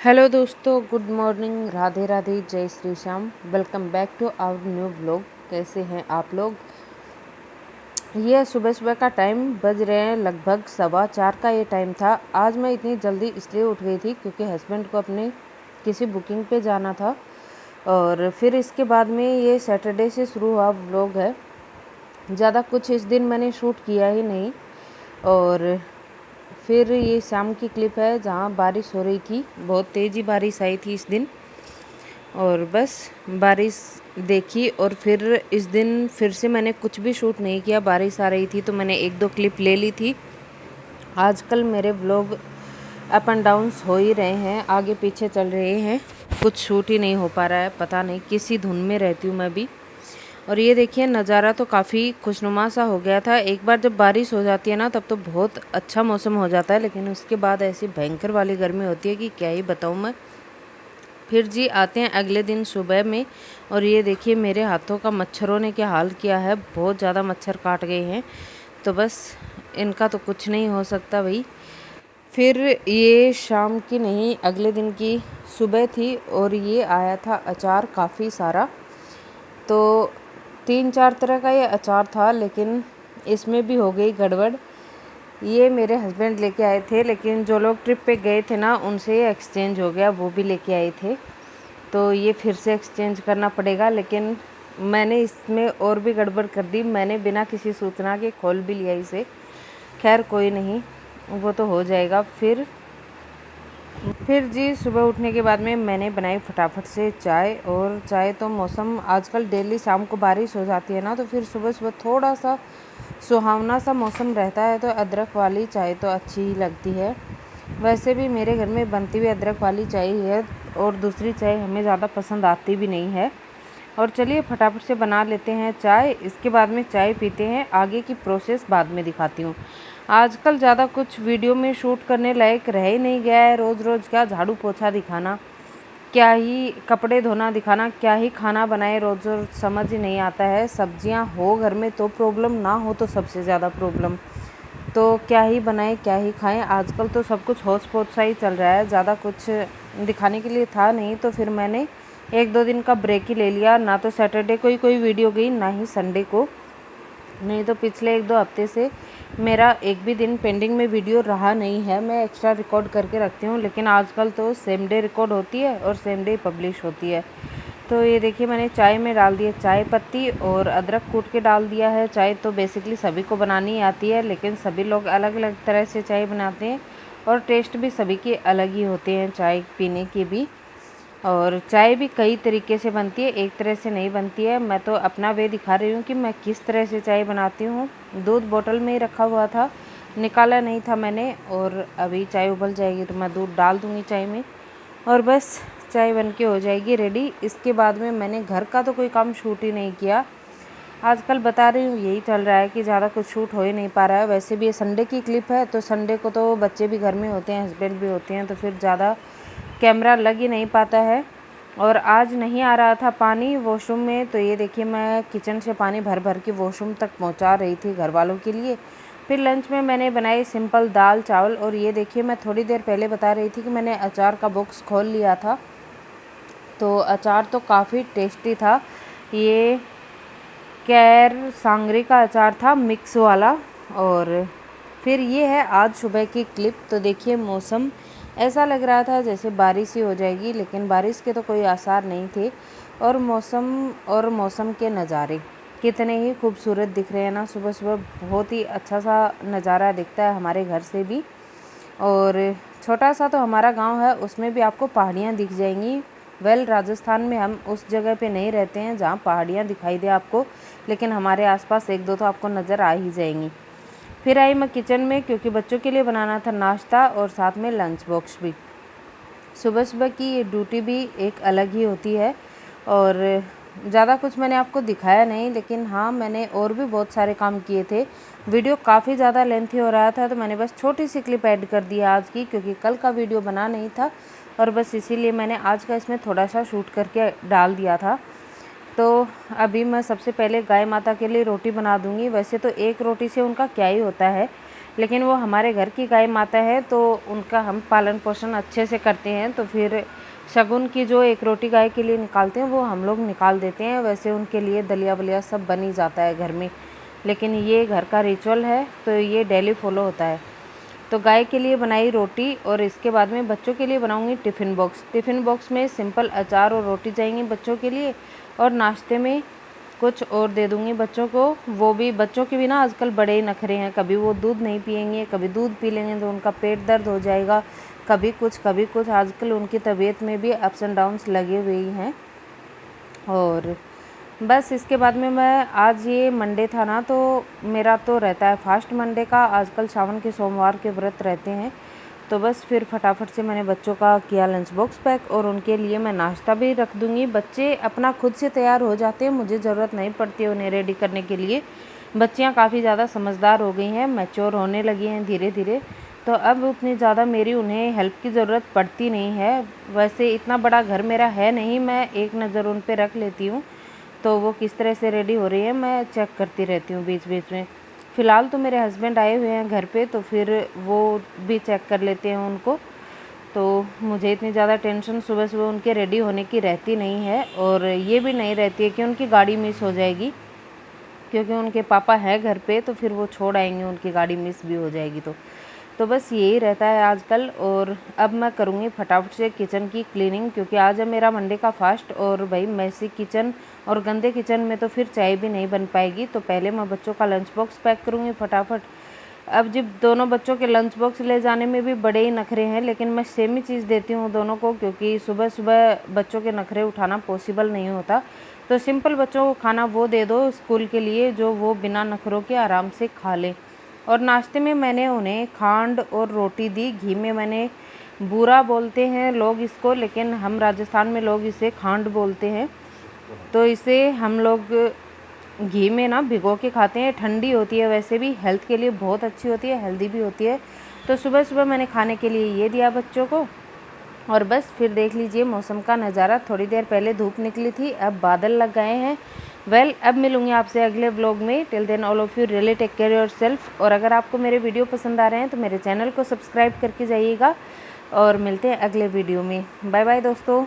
Hello दोस्तों, good morning, Radhe Radhe, जय Shri Shyam. Welcome back to our new vlog. कैसे हैं आप लोग? ये सुबह सुबह का टाइम बज रहे हैं, लगभग 4:15 का ये टाइम था। आज मैं इतनी जल्दी इसलिए उठ गई थी क्योंकि हस्बैंड को अपने किसी बुकिंग पे जाना था। और फिर इसके बाद में ये सैटरडे से शुरू हुआ व्लॉग है। ज़्यादा कुछ इस दिन मैंने शूट किया ही नहीं। और फिर ये शाम की क्लिप है जहाँ बारिश हो रही थी, बहुत तेज़ी बारिश आई थी इस दिन। और बस बारिश देखी और फिर इस दिन फिर से मैंने कुछ भी शूट नहीं किया। बारिश आ रही थी तो मैंने एक दो क्लिप ले ली थी। आजकल मेरे व्लॉग अप एंड डाउन्स हो ही रहे हैं, आगे पीछे चल रहे हैं, कुछ शूट ही नहीं हो पा रहा है। पता नहीं किसी धुन में रहती हूँ मैं भी। और ये देखिए, नज़ारा तो काफ़ी खुशनुमा सा हो गया था। एक बार जब बारिश हो जाती है ना तब तो बहुत अच्छा मौसम हो जाता है, लेकिन उसके बाद ऐसी भयंकर वाली गर्मी होती है कि क्या ही बताऊँ मैं। फिर जी आते हैं अगले दिन सुबह में, और ये देखिए मेरे हाथों का मच्छरों ने क्या हाल किया है। बहुत ज़्यादा मच्छर काट गए हैं, तो बस इनका तो कुछ नहीं हो सकता भाई। फिर ये शाम की नहीं, अगले दिन की सुबह थी और ये आया था अचार काफ़ी सारा। तो 3-4 तरह का ये अचार था, लेकिन इसमें भी हो गई गड़बड़। ये मेरे हस्बैंड लेके आए थे, लेकिन जो लोग ट्रिप पे गए थे ना उनसे ये एक्सचेंज हो गया, वो भी लेके आए थे। तो ये फिर से एक्सचेंज करना पड़ेगा। लेकिन मैंने इसमें और भी गड़बड़ कर दी, मैंने बिना किसी सूचना के खोल भी लिया इसे। खैर कोई नहीं, वो तो हो जाएगा। फिर जी सुबह उठने के बाद में मैंने बनाई फटाफट से चाय। और चाय तो मौसम आजकल डेली शाम को बारिश हो जाती है ना, तो फिर सुबह सुबह थोड़ा सा सुहावना सा मौसम रहता है तो अदरक वाली चाय तो अच्छी ही लगती है। वैसे भी मेरे घर में बनती हुई अदरक वाली चाय ही है, और दूसरी चाय हमें ज़्यादा पसंद आती भी नहीं है। और चलिए फटाफट से बना लेते हैं चाय, इसके बाद में चाय पीते हैं। आगे की प्रोसेस बाद में दिखाती हूँ। आजकल ज़्यादा कुछ वीडियो में शूट करने लायक रह ही नहीं गया है। रोज़ रोज़ क्या झाड़ू पोछा दिखाना, क्या ही कपड़े धोना दिखाना, क्या ही खाना बनाए रोज़ रोज़, समझ ही नहीं आता है। सब्जियां हो घर में तो प्रॉब्लम, ना हो तो सबसे ज़्यादा प्रॉब्लम। तो क्या ही बनाएं, क्या ही खाएं। आजकल तो सब कुछ होच पोच सा ही चल रहा है, ज़्यादा कुछ दिखाने के लिए था नहीं। तो फिर मैंने 1-2 दिन का ब्रेक ही ले लिया। ना तो सैटरडे को ही कोई वीडियो गई, ना ही संडे को। नहीं तो पिछले 1-2 हफ्ते से मेरा एक भी दिन पेंडिंग में वीडियो रहा नहीं है। मैं एक्स्ट्रा रिकॉर्ड करके रखती हूँ, लेकिन आजकल तो सेम डे रिकॉर्ड होती है और सेम डे पब्लिश होती है। तो ये देखिए मैंने चाय में डाल दिया चाय पत्ती और अदरक कूट के डाल दिया है। चाय तो बेसिकली सभी को बनानी आती है, लेकिन सभी लोग अलग अलग तरह से चाय बनाते हैं और टेस्ट भी सभी के अलग ही होते हैं चाय पीने के भी। और चाय भी कई तरीके से बनती है, एक तरह से नहीं बनती है। मैं तो अपना वे दिखा रही हूँ कि मैं किस तरह से चाय बनाती हूँ। दूध बोतल में ही रखा हुआ था, निकाला नहीं था मैंने। और अभी चाय उबल जाएगी तो मैं दूध डाल दूँगी चाय में, और बस चाय बन के हो जाएगी रेडी। इसके बाद में मैंने घर का तो कोई काम शूट ही नहीं किया। आजकल बता रही हूँ यही चल रहा है कि ज़्यादा कुछ शूट हो ही नहीं पा रहा है। वैसे भी ये संडे की क्लिप है, तो संडे को तो बच्चे भी घर में होते हैं, हस्बैंड भी होते हैं, तो फिर ज़्यादा कैमरा लग ही नहीं पाता है। और आज नहीं आ रहा था पानी वॉशरूम में, तो ये देखिए मैं किचन से पानी भर भर के वॉशरूम तक पहुंचा रही थी घर वालों के लिए। फिर लंच में मैंने बनाई सिंपल दाल चावल। और ये देखिए मैं थोड़ी देर पहले बता रही थी कि मैंने अचार का बॉक्स खोल लिया था, तो अचार तो काफ़ी टेस्टी था। ये कैर सांगरी का अचार था, मिक्स वाला। और फिर ये है आज सुबह की क्लिप। तो देखिए मौसम ऐसा लग रहा था जैसे बारिश ही हो जाएगी, लेकिन बारिश के तो कोई आसार नहीं थे। और मौसम के नज़ारे कितने ही खूबसूरत दिख रहे हैं ना। सुबह सुबह बहुत ही अच्छा सा नज़ारा दिखता है हमारे घर से भी। और छोटा सा तो हमारा गांव है, उसमें भी आपको पहाड़ियाँ दिख जाएंगी। राजस्थान में हम उस जगह पे नहीं रहते हैं जहाँ पहाड़ियाँ दिखाई दे आपको, लेकिन हमारे आसपास 1-2 तो आपको नज़र आ ही जाएंगी। फिर आई मैं किचन में, क्योंकि बच्चों के लिए बनाना था नाश्ता और साथ में लंच बॉक्स भी। सुबह सुबह की ये ड्यूटी भी एक अलग ही होती है। और ज़्यादा कुछ मैंने आपको दिखाया नहीं, लेकिन हाँ मैंने और भी बहुत सारे काम किए थे। वीडियो काफ़ी ज़्यादा लेंथी हो रहा था, तो मैंने बस छोटी सी क्लिप ऐड कर दी आज की, क्योंकि कल का वीडियो बना नहीं था, और बस इसीलिए मैंने आज का इसमें थोड़ा सा शूट करके डाल दिया था। तो अभी मैं सबसे पहले गाय माता के लिए रोटी बना दूंगी। वैसे तो एक रोटी से उनका क्या ही होता है, लेकिन वो हमारे घर की गाय माता है तो उनका हम पालन पोषण अच्छे से करते हैं। तो फिर शगुन की जो एक रोटी गाय के लिए निकालते हैं वो हम लोग निकाल देते हैं। वैसे उनके लिए दलिया वलिया सब बन ही जाता है घर में, लेकिन ये घर का रिचुअल है तो ये डेली फॉलो होता है। तो गाय के लिए बनाई रोटी और इसके बाद में बच्चों के लिए बनाऊंगी टिफ़िन बॉक्स। टिफ़िन बॉक्स में सिंपल अचार और रोटी जाएंगी बच्चों के लिए, और नाश्ते में कुछ और दे दूंगी बच्चों को। वो भी बच्चों के भी ना आजकल बड़े ही नखरे हैं, कभी वो दूध नहीं पियेंगे, कभी दूध पी लेंगे तो उनका पेट दर्द हो जाएगा, कभी कुछ। आजकल उनकी तबीयत में भी अप्स एंड डाउन्स लगे हुए हैं। और बस इसके बाद में मैं आज ये मंडे था ना, तो मेरा तो रहता है फास्ट मंडे का। आजकल सावन के सोमवार के व्रत रहते हैं, तो बस फिर फटाफट से मैंने बच्चों का किया लंच बॉक्स पैक, और उनके लिए मैं नाश्ता भी रख दूँगी। बच्चे अपना खुद से तैयार हो जाते हैं, मुझे ज़रूरत नहीं पड़ती है उन्हें रेडी करने के लिए। बच्चियाँ काफ़ी ज़्यादा समझदार हो गई हैं, मैच्योर होने लगी हैं धीरे धीरे, तो अब उतनी ज़्यादा मेरी उन्हें हेल्प की ज़रूरत पड़ती नहीं है। वैसे इतना बड़ा घर मेरा है नहीं, मैं एक नज़र उन पर रख लेती हूँ, तो वो किस तरह से रेडी हो रही है मैं चेक करती रहती हूँ बीच बीच में। फ़िलहाल तो मेरे हस्बैंड आए हुए हैं घर पे, तो फिर वो भी चेक कर लेते हैं उनको। तो मुझे इतनी ज़्यादा टेंशन सुबह सुबह उनके रेडी होने की रहती नहीं है, और ये भी नहीं रहती है कि उनकी गाड़ी मिस हो जाएगी, क्योंकि उनके पापा हैं घर पे, तो फिर वो छोड़ आएंगे, उनकी गाड़ी मिस भी हो जाएगी तो बस यही रहता है आजकल। और अब मैं करूँगी फटाफट से किचन की क्लीनिंग, क्योंकि आज है मेरा मंडे का फास्ट, और भाई मैसी किचन और गंदे किचन में तो फिर चाय भी नहीं बन पाएगी। तो पहले मैं बच्चों का लंच बॉक्स पैक करूँगी फटाफट। अब जब दोनों बच्चों के लंच बॉक्स ले जाने में भी बड़े ही नखरे हैं, लेकिन मैं सेम ही चीज़ देती हूँ दोनों को, क्योंकि सुबह सुबह बच्चों के नखरे उठाना पॉसिबल नहीं होता। तो सिंपल बच्चों को खाना वो दे दो स्कूल के लिए जो वो बिना नखरों के आराम से खा लें। और नाश्ते में मैंने उन्हें खांड और रोटी दी, घी में मैंने बूरा बोलते हैं लोग इसको, लेकिन हम राजस्थान में लोग इसे खांड बोलते हैं। तो इसे हम लोग घी में ना भिगो के खाते हैं, ठंडी होती है, वैसे भी हेल्थ के लिए बहुत अच्छी होती है, हेल्दी भी होती है। तो सुबह सुबह मैंने खाने के लिए ये दिया बच्चों को। और बस फिर देख लीजिए मौसम का नज़ारा, थोड़ी देर पहले धूप निकली थी, अब बादल लग गए हैं। अब मिलूंगी आपसे अगले व्लॉग में। Till then all of you really take care yourself. और अगर आपको मेरे वीडियो पसंद आ रहे हैं तो मेरे चैनल को सब्सक्राइब करके जाइएगा, और मिलते हैं अगले वीडियो में। बाय बाय दोस्तों।